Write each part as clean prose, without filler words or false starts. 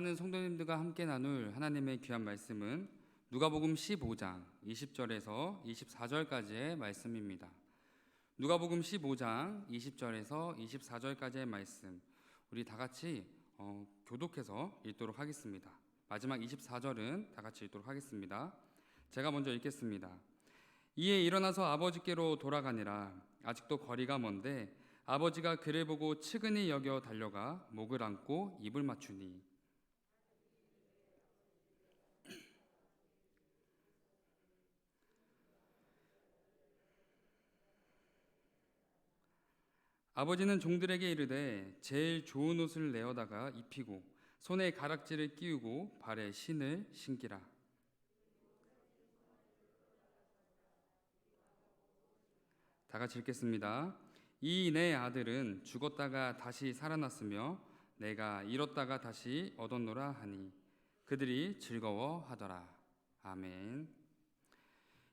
사랑하는 성도님들과 함께 나눌 하나님의 귀한 말씀은 누가복음 15장 20절에서 24절까지의 말씀입니다. 누가복음 15장 20절에서 24절까지의 말씀, 우리 다 같이 교독해서 읽도록 하겠습니다. 마지막 24절은 다 같이 읽도록 하겠습니다. 제가 먼저 읽겠습니다. 이에 일어나서 아버지께로 돌아가니라. 아직도 거리가 먼데 아버지가 그를 보고 측은히 여겨 달려가 목을 안고 입을 맞추니 아버지는 종들에게 이르되 제일 좋은 옷을 내어다가 입히고 손에 가락지를 끼우고 발에 신을 신기라. 다 같이 읽겠습니다. 이 내 아들은 죽었다가 다시 살아났으며 내가 잃었다가 다시 얻었노라 하니 그들이 즐거워하더라. 아멘.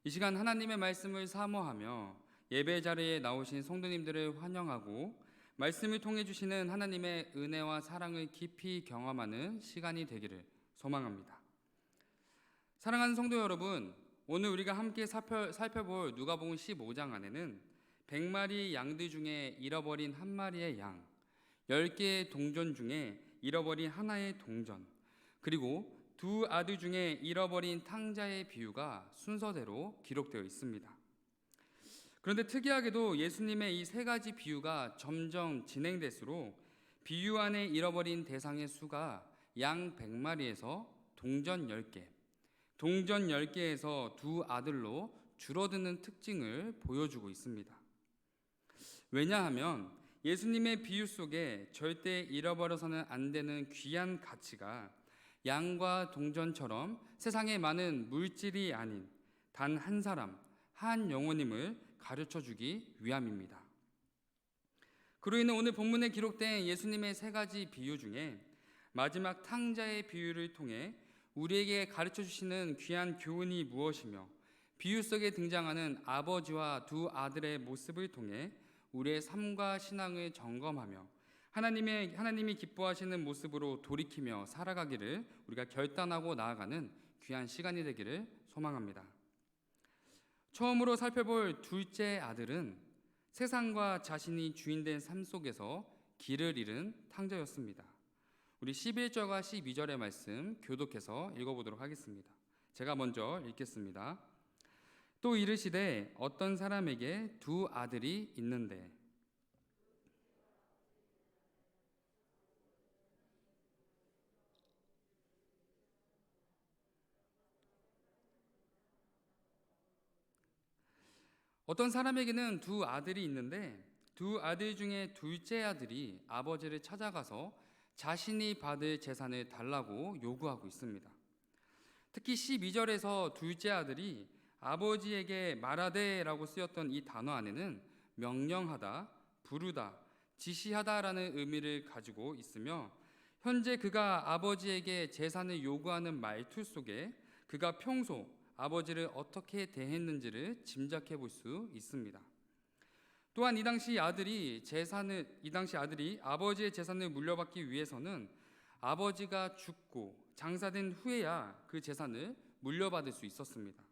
이 시간 하나님의 말씀을 사모하며 예배 자리에 나오신 성도님들을 환영하고 말씀을 통해 주시는 하나님의 은혜와 사랑을 깊이 경험하는 시간이 되기를 소망합니다. 사랑하는 성도 여러분, 오늘 우리가 함께 살펴볼 누가복음 15장 안에는 100마리 양들 중에 잃어버린 한 마리의 양, 10개의 동전 중에 잃어버린 하나의 동전, 그리고 두 아들 중에 잃어버린 탕자의 비유가 순서대로 기록되어 있습니다. 그런데 특이하게도 예수님의 이 세 가지 비유가 점점 진행될수록 비유 안에 잃어버린 대상의 수가 양 100마리에서 동전 10개, 동전 10개에서 두 아들로 줄어드는 특징을 보여주고 있습니다. 왜냐하면 예수님의 비유 속에 절대 잃어버려서는 안 되는 귀한 가치가 양과 동전처럼 세상에 많은 물질이 아닌 단 한 사람, 한 영혼임을 가르쳐주기 위함입니다. 그로 인해 오늘 본문에 기록된 예수님의 세 가지 비유 중에 마지막 탕자의 비유를 통해 우리에게 가르쳐주시는 귀한 교훈이 무엇이며 비유 속에 등장하는 아버지와 두 아들의 모습을 통해 우리의 삶과 신앙을 점검하며 하나님이 기뻐하시는 모습으로 돌이키며 살아가기를 우리가 결단하고 나아가는 귀한 시간이 되기를 소망합니다. 처음으로 살펴볼 둘째 아들은 세상과 자신이 주인된 삶 속에서 길을 잃은 탕자였습니다. 우리 11절과 12절의 말씀 교독해서 읽어보도록 하겠습니다. 제가 먼저 읽겠습니다. 또 이르시되 어떤 사람에게 두 아들이 있는데 어떤 사람에게는 두 아들이 있는데 두 아들 중에 둘째 아들이 아버지를 찾아가서 자신이 받을 재산을 달라고 요구하고 있습니다. 특히 12절에서 둘째 아들이 아버지에게 말하되라고 쓰였던 이 단어 안에는 명령하다, 부르다, 지시하다라는 의미를 가지고 있으며 현재 그가 아버지에게 재산을 요구하는 말투 속에 그가 평소 아버지를 어떻게 대했는지를 짐작해 볼 수 있습니다. 또한 이 당시 아들이 아버지의 재산을 물려받기 위해서는 아버지가 죽고 장사된 후에야 그 재산을 물려받을 수 있었습니다.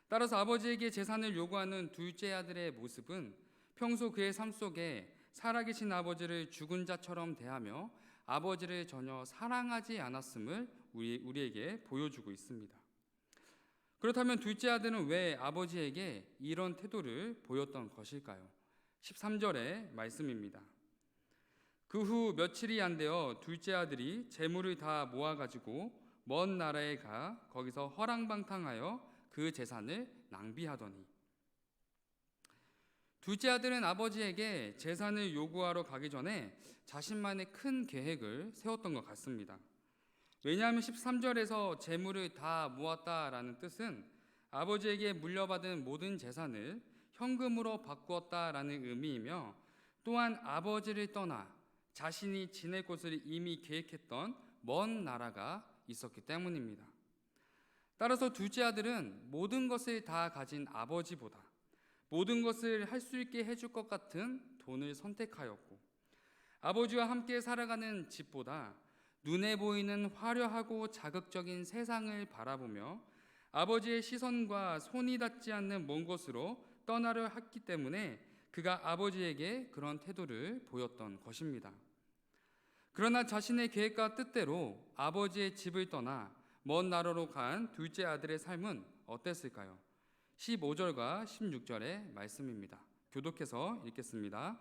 따라서 아버지에게 재산을 요구하는 둘째 아들의 모습은 평소 그의 삶 속에 살아계신 아버지를 죽은 자처럼 대하며 아버지를 전혀 사랑하지 않았음을 우리에게 보여주고 있습니다. 그렇다면 둘째 아들은 왜 아버지에게 이런 태도를 보였던 것일까요? 13절의 말씀입니다. 그 후 며칠이 안 되어 둘째 아들이 재물을 다 모아가지고 먼 나라에 가 거기서 허랑방탕하여 그 재산을 낭비하더니 둘째 아들은 아버지에게 재산을 요구하러 가기 전에 자신만의 큰 계획을 세웠던 것 같습니다. 왜냐하면 13절에서 재물을 다 모았다라는 뜻은 아버지에게 물려받은 모든 재산을 현금으로 바꾸었다라는 의미이며 또한 아버지를 떠나 자신이 지낼 곳을 이미 계획했던 먼 나라가 있었기 때문입니다. 따라서 둘째 아들은 모든 것을 다 가진 아버지보다 모든 것을 할 수 있게 해줄 것 같은 돈을 선택하였고 아버지와 함께 살아가는 집보다 눈에 보이는 화려하고 자극적인 세상을 바라보며 아버지의 시선과 손이 닿지 않는 먼 곳으로 떠나려 했기 때문에 그가 아버지에게 그런 태도를 보였던 것입니다. 그러나 자신의 계획과 뜻대로 아버지의 집을 떠나 먼 나라로 간 둘째 아들의 삶은 어땠을까요? 15절과 16절의 말씀입니다. 교독해서 읽겠습니다.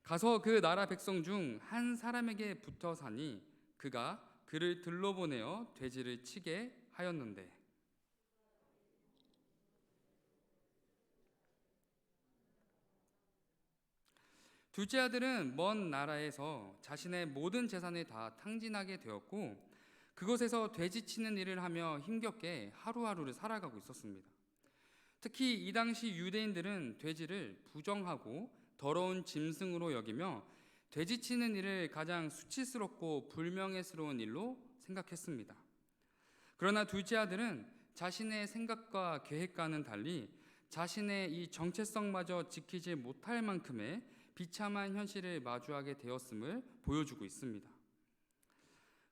가서 그 나라 백성 중 한 사람에게 붙어 사니 그가 그를 들러보내어 돼지를 치게 하였는데, 둘째 아들은 먼 나라에서 자신의 모든 재산을 다 탕진하게 되었고 그곳에서 돼지치는 일을 하며 힘겹게 하루하루를 살아가고 있었습니다. 특히 이 당시 유대인들은 돼지를 부정하고 더러운 짐승으로 여기며 돼지치는 일을 가장 수치스럽고 불명예스러운 일로 생각했습니다. 그러나 둘째 아들은 자신의 생각과 계획과는 달리 자신의 이 정체성마저 지키지 못할 만큼의 비참한 현실을 마주하게 되었음을 보여주고 있습니다.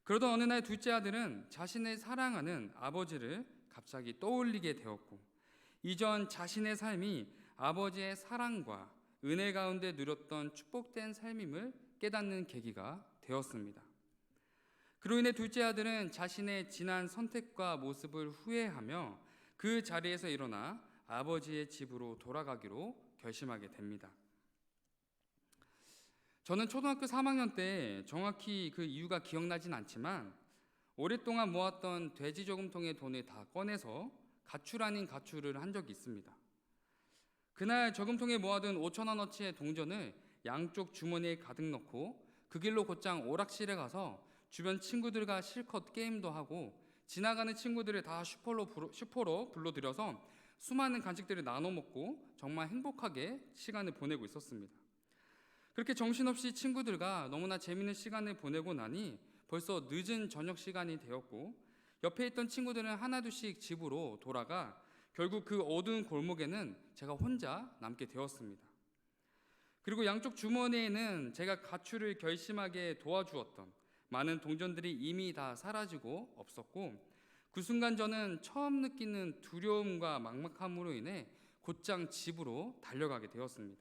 그러던 어느 날 둘째 아들은 자신을 사랑하는 아버지를 갑자기 떠올리게 되었고 이전 자신의 삶이 아버지의 사랑과 은혜 가운데 누렸던 축복된 삶임을 깨닫는 계기가 되었습니다. 그로 인해 둘째 아들은 자신의 지난 선택과 모습을 후회하며 그 자리에서 일어나 아버지의 집으로 돌아가기로 결심하게 됩니다. 저는 초등학교 3학년 때 정확히 그 이유가 기억나진 않지만 오랫동안 모았던 돼지 저금통의 돈을 다 꺼내서 가출 아닌 가출을 한 적이 있습니다. 그날 저금통에 모아둔 5,000원어치의 동전을 양쪽 주머니에 가득 넣고 그 길로 곧장 오락실에 가서 주변 친구들과 실컷 게임도 하고 지나가는 친구들을 다 슈퍼로 불러들여서 수많은 간식들을 나눠 먹고 정말 행복하게 시간을 보내고 있었습니다. 그렇게 정신없이 친구들과 너무나 재미있는 시간을 보내고 나니 벌써 늦은 저녁 시간이 되었고 옆에 있던 친구들은 하나둘씩 집으로 돌아가 결국 그 어두운 골목에는 제가 혼자 남게 되었습니다. 그리고 양쪽 주머니에는 제가 가출을 결심하게 도와주었던 많은 동전들이 이미 다 사라지고 없었고 그 순간 저는 처음 느끼는 두려움과 막막함으로 인해 곧장 집으로 달려가게 되었습니다.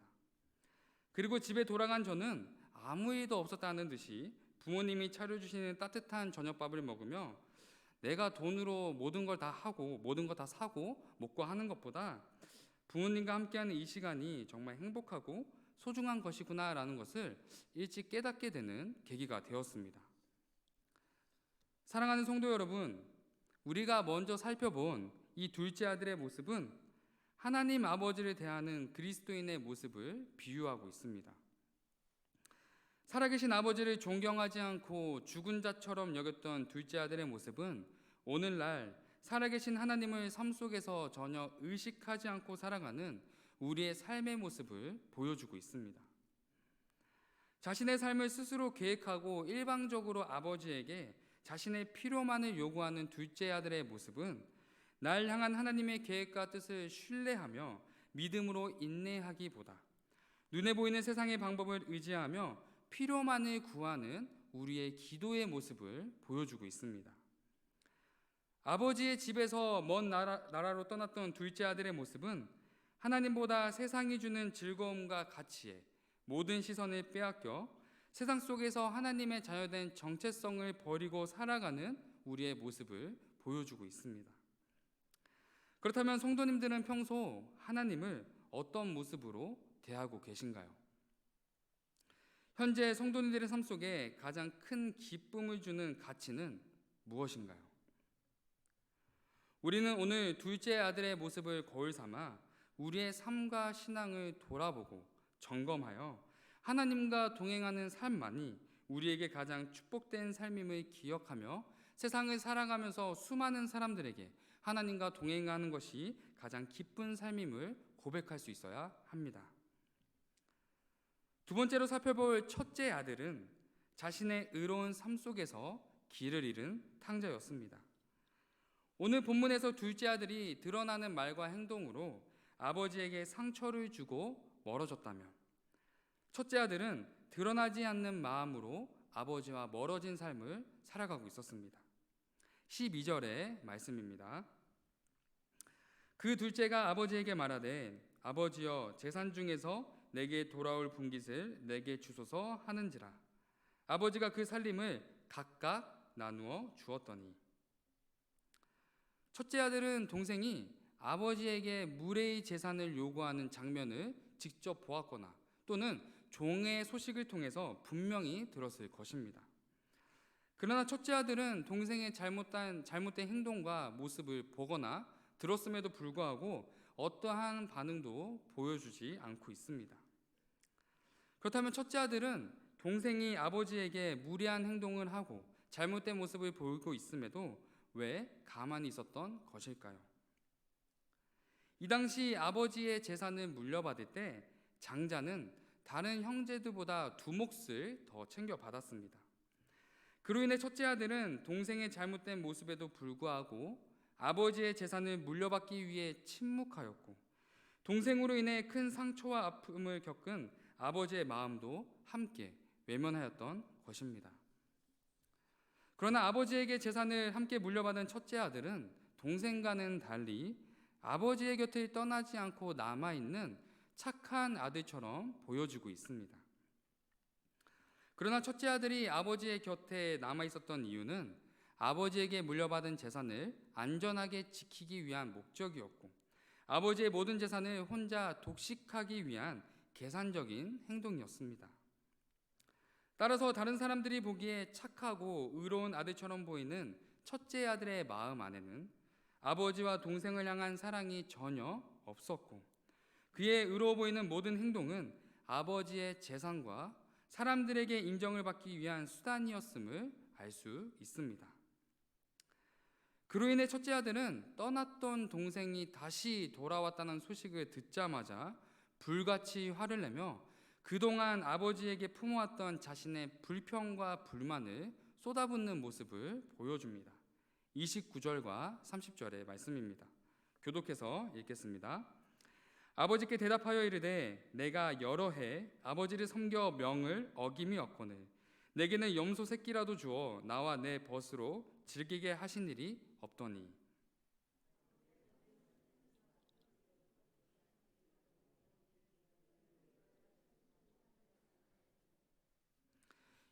그리고 집에 돌아간 저는 아무 일도 없었다는 듯이 부모님이 차려주시는 따뜻한 저녁밥을 먹으며 내가 돈으로 모든 걸 다 하고 모든 거 다 사고 먹고 하는 것보다 부모님과 함께하는 이 시간이 정말 행복하고 소중한 것이구나라는 것을 일찍 깨닫게 되는 계기가 되었습니다. 사랑하는 성도 여러분, 우리가 먼저 살펴본 이 둘째 아들의 모습은 하나님 아버지를 대하는 그리스도인의 모습을 비유하고 있습니다. 살아계신 아버지를 존경하지 않고 죽은 자처럼 여겼던 둘째 아들의 모습은 오늘날 살아계신 하나님을 삶 속에서 전혀 의식하지 않고 살아가는 우리의 삶의 모습을 보여주고 있습니다. 자신의 삶을 스스로 계획하고 일방적으로 아버지에게 자신의 필요만을 요구하는 둘째 아들의 모습은 날 향한 하나님의 계획과 뜻을 신뢰하며 믿음으로 인내하기보다 눈에 보이는 세상의 방법을 의지하며 필요만을 구하는 우리의 기도의 모습을 보여주고 있습니다. 아버지의 집에서 먼 나라로 떠났던 둘째 아들의 모습은 하나님보다 세상이 주는 즐거움과 가치에 모든 시선을 빼앗겨 세상 속에서 하나님의 자녀된 정체성을 버리고 살아가는 우리의 모습을 보여주고 있습니다. 그렇다면 성도님들은 평소 하나님을 어떤 모습으로 대하고 계신가요? 현재 성도님들의 삶 속에 가장 큰 기쁨을 주는 가치는 무엇인가요? 우리는 오늘 둘째 아들의 모습을 거울 삼아 우리의 삶과 신앙을 돌아보고 점검하여 하나님과 동행하는 삶만이 우리에게 가장 축복된 삶임을 기억하며 세상을 살아가면서 수많은 사람들에게 하나님과 동행하는 것이 가장 기쁜 삶임을 고백할 수 있어야 합니다. 두 번째로 살펴볼 첫째 아들은 자신의 의로운 삶 속에서 길을 잃은 탕자였습니다. 오늘 본문에서 둘째 아들이 드러나는 말과 행동으로 아버지에게 상처를 주고 멀어졌다면 첫째 아들은 드러나지 않는 마음으로 아버지와 멀어진 삶을 살아가고 있었습니다. 12절의 말씀입니다. 그 둘째가 아버지에게 말하되 아버지여 재산 중에서 내게 돌아올 분깃을 내게 주소서 하는지라. 아버지가 그 살림을 각각 나누어 주었더니. 첫째 아들은 동생이 아버지에게 무례히 재산을 요구하는 장면을 직접 보았거나 또는 종의 소식을 통해서 분명히 들었을 것입니다. 그러나 첫째 아들은 동생의 잘못된 행동과 모습을 보거나 들었음에도 불구하고 어떠한 반응도 보여주지 않고 있습니다. 그렇다면 첫째 아들은 동생이 아버지에게 무례한 행동을 하고 잘못된 모습을 보이고 있음에도 왜 가만히 있었던 것일까요? 이 당시 아버지의 재산을 물려받을 때 장자는 다른 형제들보다 두 몫을 더 챙겨받았습니다. 그로 인해 첫째 아들은 동생의 잘못된 모습에도 불구하고 아버지의 재산을 물려받기 위해 침묵하였고, 동생으로 인해 큰 상처와 아픔을 겪은 아버지의 마음도 함께 외면하였던 것입니다. 그러나 아버지에게 재산을 함께 물려받은 첫째 아들은 동생과는 달리 아버지의 곁을 떠나지 않고 남아있는 착한 아들처럼 보여지고 있습니다. 그러나 첫째 아들이 아버지의 곁에 남아있었던 이유는 아버지에게 물려받은 재산을 안전하게 지키기 위한 목적이었고, 아버지의 모든 재산을 혼자 독식하기 위한 계산적인 행동이었습니다. 따라서 다른 사람들이 보기에 착하고 의로운 아들처럼 보이는 첫째 아들의 마음 안에는 아버지와 동생을 향한 사랑이 전혀 없었고, 그의 의로워 보이는 모든 행동은 아버지의 재산과 사람들에게 인정을 받기 위한 수단이었음을 알 수 있습니다. 그로 인해 첫째 아들은 떠났던 동생이 다시 돌아왔다는 소식을 듣자마자 불같이 화를 내며 그동안 아버지에게 품어왔던 자신의 불평과 불만을 쏟아붓는 모습을 보여줍니다. 29절과 30절의 말씀입니다. 교독해서 읽겠습니다. 아버지께 대답하여 이르되 내가 여러 해 아버지를 섬겨 명을 어김이 없거늘 내게는 염소 새끼라도 주어 나와 내 벗으로 즐기게 하신 일이 없더니.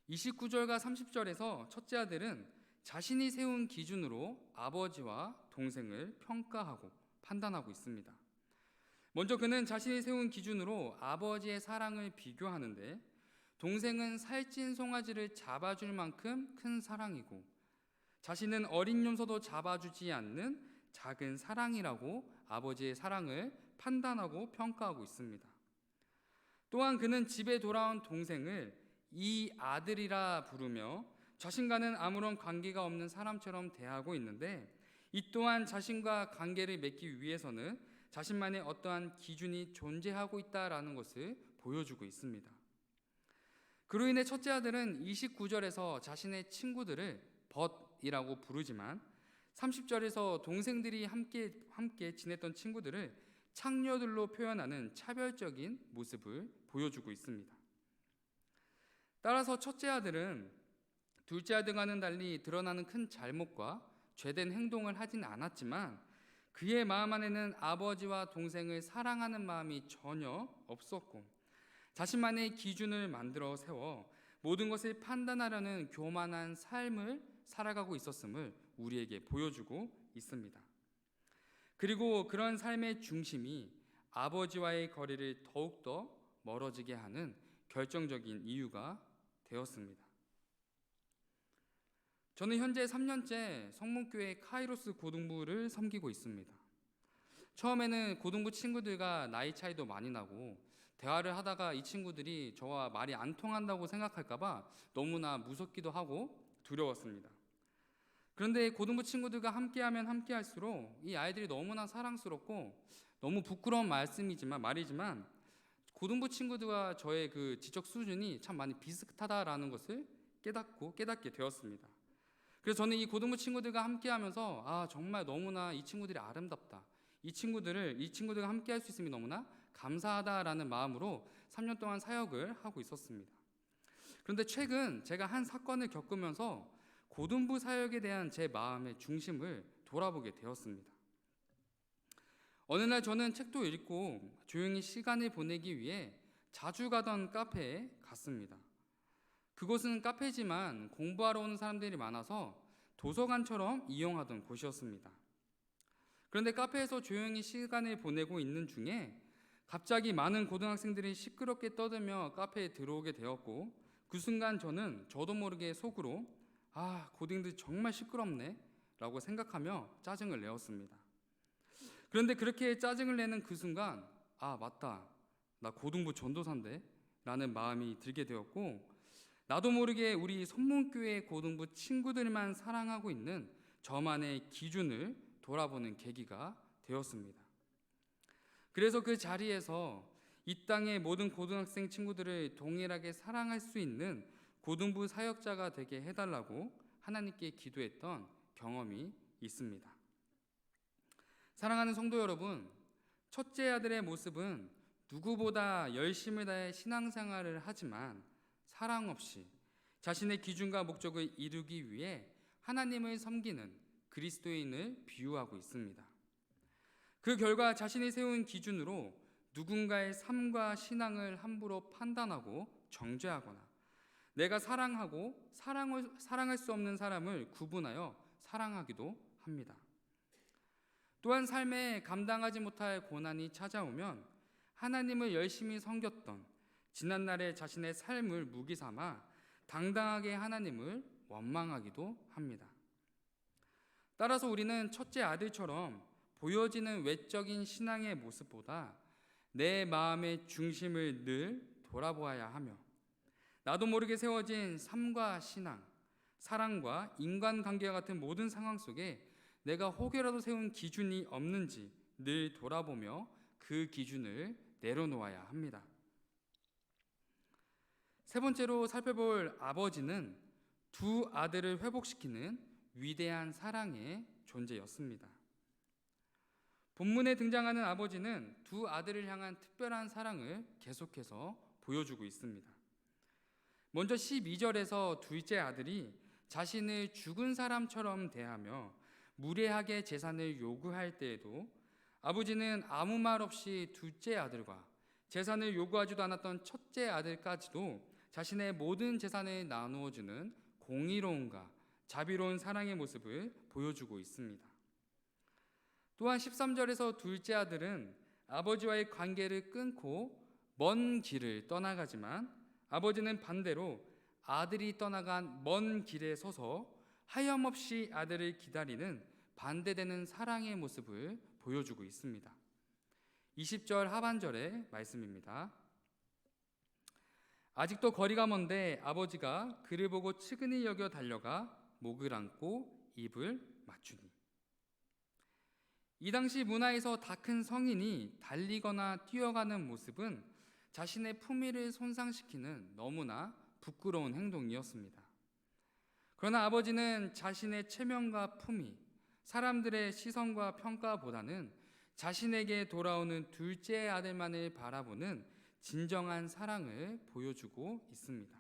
(29절과 30절에서) 첫째 아들은 자신이 세운 기준으로 아버지와 동생을 평가하고 판단하고 있습니다. 먼저 그는 자신이 세운 기준으로 아버지의 사랑을 비교하는데, 동생은 살찐 송아지를 잡아줄 만큼 큰 사랑이고 자신은 어린 염소도 잡아주지 않는 작은 사랑이라고 아버지의 사랑을 판단하고 평가하고 있습니다. 또한 그는 집에 돌아온 동생을 이 아들이라 부르며 자신과는 아무런 관계가 없는 사람처럼 대하고 있는데, 이 또한 자신과 관계를 맺기 위해서는 자신만의 어떠한 기준이 존재하고 있다라는 것을 보여주고 있습니다. 그로 인해 첫째 아들은 29절에서 자신의 친구들을 벗이라고 부르지만 30절에서 동생들이 함께 지냈던 친구들을 창녀들로 표현하는 차별적인 모습을 보여주고 있습니다. 따라서 첫째 아들은 둘째 아들과는 달리 드러나는 큰 잘못과 죄된 행동을 하진 않았지만 그의 마음 안에는 아버지와 동생을 사랑하는 마음이 전혀 없었고, 자신만의 기준을 만들어 세워 모든 것을 판단하려는 교만한 삶을 살아가고 있었음을 우리에게 보여주고 있습니다. 그리고 그런 삶의 중심이 아버지와의 거리를 더욱더 멀어지게 하는 결정적인 이유가 되었습니다. 저는 현재 3년째 성문교회 카이로스 고등부를 섬기고 있습니다. 처음에는 고등부 친구들과 나이 차이도 많이 나고 대화를 하다가 이 친구들이 저와 말이 안 통한다고 생각할까봐 너무나 무섭기도 하고 두려웠습니다. 그런데 고등부 친구들과 함께하면 함께할수록 이 아이들이 너무나 사랑스럽고 너무 부끄러운 말이지만 고등부 친구들과 저의 그 지적 수준이 참 많이 비슷하다라는 것을 깨닫게 되었습니다. 그래서 저는 이 고등부 친구들과 함께하면서 정말 너무나 이 친구들이 아름답다, 이 친구들과 함께할 수 있음이 너무나 감사하다라는 마음으로 3년 동안 사역을 하고 있었습니다. 그런데 최근 제가 한 사건을 겪으면서 고등부 사역에 대한 제 마음의 중심을 돌아보게 되었습니다. 어느 날 저는 책도 읽고 조용히 시간을 보내기 위해 자주 가던 카페에 갔습니다. 그곳은 카페지만 공부하러 오는 사람들이 많아서 도서관처럼 이용하던 곳이었습니다. 그런데 카페에서 조용히 시간을 보내고 있는 중에 갑자기 많은 고등학생들이 시끄럽게 떠들며 카페에 들어오게 되었고, 그 순간 저도 모르게 속으로 고딩들 정말 시끄럽네 라고 생각하며 짜증을 내었습니다. 그런데 그렇게 짜증을 내는 그 순간 맞다, 나 고등부 전도사인데 라는 마음이 들게 되었고, 나도 모르게 우리 선문교회 고등부 친구들만 사랑하고 있는 저만의 기준을 돌아보는 계기가 되었습니다. 그래서 그 자리에서 이 땅의 모든 고등학생 친구들을 동일하게 사랑할 수 있는 고등부 사역자가 되게 해달라고 하나님께 기도했던 경험이 있습니다. 사랑하는 성도 여러분, 첫째 아들의 모습은 누구보다 열심을 다해 신앙생활을 하지만 사랑 없이 자신의 기준과 목적을 이루기 위해 하나님을 섬기는 그리스도인을 비유하고 있습니다. 그 결과 자신이 세운 기준으로 누군가의 삶과 신앙을 함부로 판단하고 정죄하거나 내가 사랑하고 사랑할 수 없는 사람을 구분하여 사랑하기도 합니다. 또한 삶에 감당하지 못할 고난이 찾아오면 하나님을 열심히 섬겼던 지난날의 자신의 삶을 무기 삼아 당당하게 하나님을 원망하기도 합니다. 따라서 우리는 첫째 아들처럼 보여지는 외적인 신앙의 모습보다 내 마음의 중심을 늘 돌아보아야 하며, 나도 모르게 세워진 삶과 신앙, 사랑과 인간관계와 같은 모든 상황 속에 내가 혹여라도 세운 기준이 없는지 늘 돌아보며 그 기준을 내려놓아야 합니다. 세 번째로 살펴볼 아버지는 두 아들을 회복시키는 위대한 사랑의 존재였습니다. 본문에 등장하는 아버지는 두 아들을 향한 특별한 사랑을 계속해서 보여주고 있습니다. 먼저 12절에서 둘째 아들이 자신을 죽은 사람처럼 대하며 무례하게 재산을 요구할 때에도 아버지는 아무 말 없이 둘째 아들과 재산을 요구하지도 않았던 첫째 아들까지도 자신의 모든 재산을 나누어주는 공의로움과 자비로운 사랑의 모습을 보여주고 있습니다. 또한 13절에서 둘째 아들은 아버지와의 관계를 끊고 먼 길을 떠나가지만 아버지는 반대로 아들이 떠나간 먼 길에 서서 하염없이 아들을 기다리는 반대되는 사랑의 모습을 보여주고 있습니다. 20절 하반절의 말씀입니다. 아직도 거리가 먼데 아버지가 그를 보고 측은히 여겨 달려가 목을 안고 입을 맞추니. 이 당시 문화에서 다 큰 성인이 달리거나 뛰어가는 모습은 자신의 품위를 손상시키는 너무나 부끄러운 행동이었습니다. 그러나 아버지는 자신의 체면과 품위, 사람들의 시선과 평가보다는 자신에게 돌아오는 둘째 아들만을 바라보는 진정한 사랑을 보여주고 있습니다.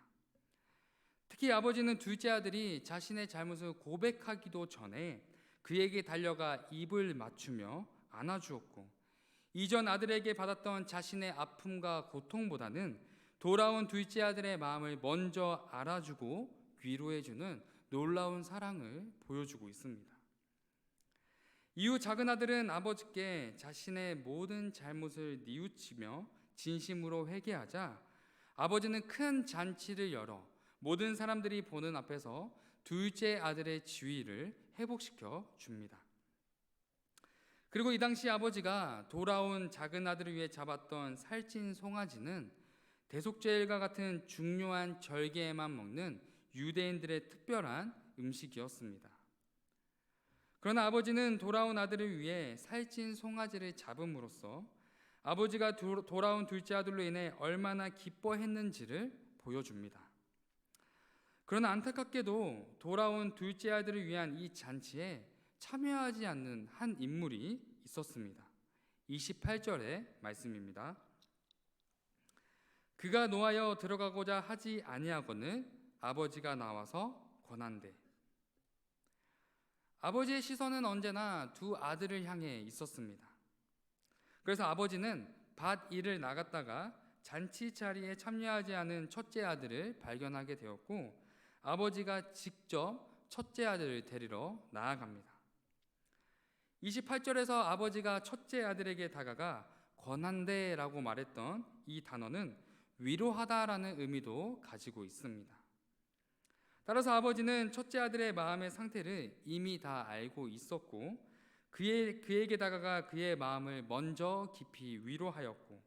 특히 아버지는 둘째 아들이 자신의 잘못을 고백하기도 전에 그에게 달려가 입을 맞추며 안아주었고, 이전 아들에게 받았던 자신의 아픔과 고통보다는 돌아온 둘째 아들의 마음을 먼저 알아주고 위로해주는 놀라운 사랑을 보여주고 있습니다. 이후 작은 아들은 아버지께 자신의 모든 잘못을 뉘우치며 진심으로 회개하자 아버지는 큰 잔치를 열어 모든 사람들이 보는 앞에서 둘째 아들의 지위를 회복시켜 줍니다. 그리고 이 당시 아버지가 돌아온 작은 아들을 위해 잡았던 살찐 송아지는 대속죄일과 같은 중요한 절기에만 먹는 유대인들의 특별한 음식이었습니다. 그러나 아버지는 돌아온 아들을 위해 살찐 송아지를 잡음으로써 아버지가 돌아온 둘째 아들로 인해 얼마나 기뻐했는지를 보여줍니다. 그러나 안타깝게도 돌아온 둘째 아들을 위한 이 잔치에 참여하지 않는 한 인물이 있었습니다. 28절의 말씀입니다. 그가 노하여 들어가고자 하지 아니하거늘 아버지가 나와서 권한대. 아버지의 시선은 언제나 두 아들을 향해 있었습니다. 그래서 아버지는 밭 일을 나갔다가 잔치 자리에 참여하지 않은 첫째 아들을 발견하게 되었고, 아버지가 직접 첫째 아들을 데리러 나아갑니다. 28절에서 아버지가 첫째 아들에게 다가가 권한대라고 말했던 이 단어는 위로하다라는 의미도 가지고 있습니다. 따라서 아버지는 첫째 아들의 마음의 상태를 이미 다 알고 있었고, 그에게 다가가 그의 마음을 먼저 깊이 위로하였고,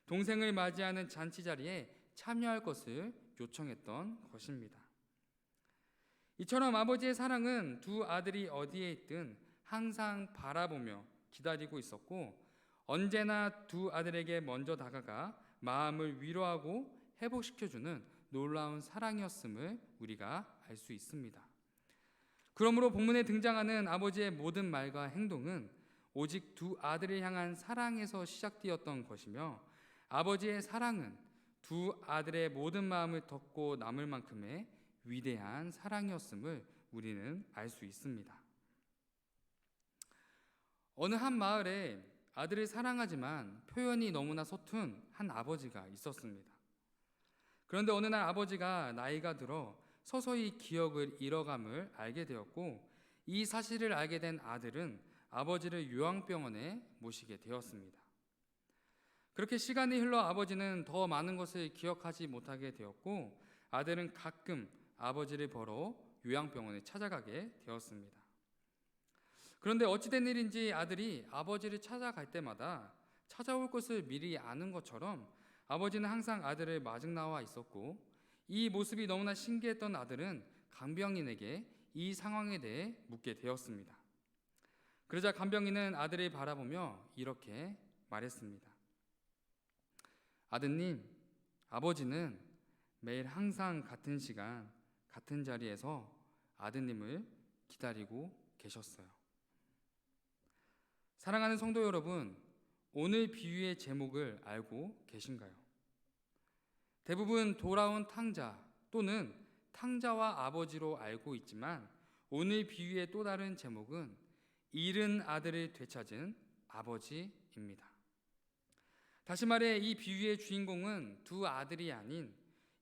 동생을 맞이하는 잔치 자리에 참여할 것을 요청했던 것입니다. 이처럼 아버지의 사랑은 두 아들이 어디에 있든 항상 바라보며 기다리고 있었고, 언제나 두 아들에게 먼저 다가가 마음을 위로하고 회복시켜주는 놀라운 사랑이었음을 우리가 알 수 있습니다. 그러므로 본문에 등장하는 아버지의 모든 말과 행동은 오직 두 아들을 향한 사랑에서 시작되었던 것이며, 아버지의 사랑은 두 아들의 모든 마음을 덮고 남을 만큼의 위대한 사랑이었음을 우리는 알 수 있습니다. 어느 한 마을에 아들을 사랑하지만 표현이 너무나 서툰 한 아버지가 있었습니다. 그런데 어느 날 아버지가 나이가 들어 서서히 기억을 잃어감을 알게 되었고, 이 사실을 알게 된 아들은 아버지를 요양병원에 모시게 되었습니다. 그렇게 시간이 흘러 아버지는 더 많은 것을 기억하지 못하게 되었고, 아들은 가끔 아버지를 보러 요양병원에 찾아가게 되었습니다. 그런데 어찌된 일인지 아들이 아버지를 찾아갈 때마다 찾아올 것을 미리 아는 것처럼 아버지는 항상 아들을 마중 나와 있었고, 이 모습이 너무나 신기했던 아들은 간병인에게 이 상황에 대해 묻게 되었습니다. 그러자 간병인은 아들을 바라보며 이렇게 말했습니다. 아드님, 아버지는 매일 항상 같은 시간, 같은 자리에서 아드님을 기다리고 계셨어요. 사랑하는 성도 여러분, 오늘 비유의 제목을 알고 계신가요? 대부분 돌아온 탕자 또는 탕자와 아버지로 알고 있지만, 오늘 비유의 또 다른 제목은 잃은 아들을 되찾은 아버지입니다. 다시 말해 이 비유의 주인공은 두 아들이 아닌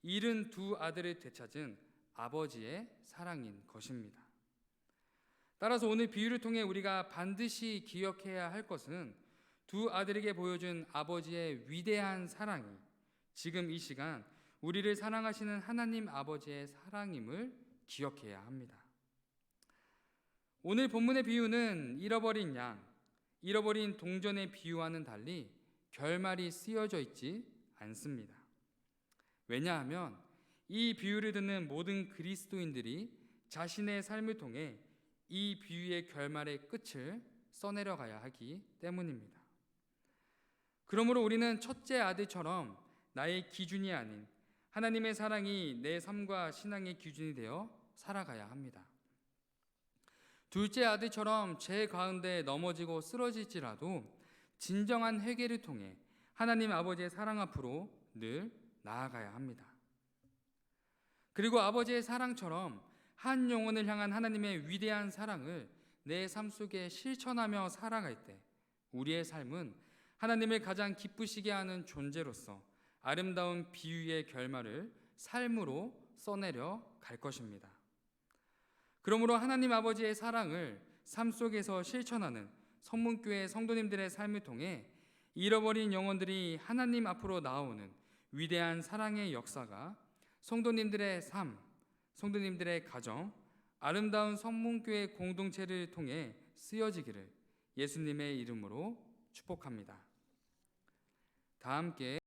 잃은 두 아들을 되찾은 아버지의 사랑인 것입니다. 따라서 오늘 비유를 통해 우리가 반드시 기억해야 할 것은 두 아들에게 보여준 아버지의 위대한 사랑이 지금 이 시간 우리를 사랑하시는 하나님 아버지의 사랑임을 기억해야 합니다. 오늘 본문의 비유는 잃어버린 양, 잃어버린 동전의 비유와는 달리 결말이 쓰여져 있지 않습니다. 왜냐하면 이 비유를 듣는 모든 그리스도인들이 자신의 삶을 통해 이 비유의 결말의 끝을 써내려가야 하기 때문입니다. 그러므로 우리는 첫째 아들처럼 나의 기준이 아닌 하나님의 사랑이 내 삶과 신앙의 기준이 되어 살아가야 합니다. 둘째 아들처럼 죄 가운데 넘어지고 쓰러질지라도 진정한 회개를 통해 하나님 아버지의 사랑 앞으로 늘 나아가야 합니다. 그리고 아버지의 사랑처럼 한 영혼을 향한 하나님의 위대한 사랑을 내 삶 속에 실천하며 살아갈 때 우리의 삶은 하나님을 가장 기쁘시게 하는 존재로서 아름다운 비유의 결말을 삶으로 써내려 갈 것입니다. 그러므로 하나님 아버지의 사랑을 삶 속에서 실천하는 성문교회 성도님들의 삶을 통해 잃어버린 영혼들이 하나님 앞으로 나오는 위대한 사랑의 역사가 성도님들의 삶, 성도님들의 가정, 아름다운 성문교회 공동체를 통해 쓰여지기를 예수님의 이름으로 축복합니다. 다 함께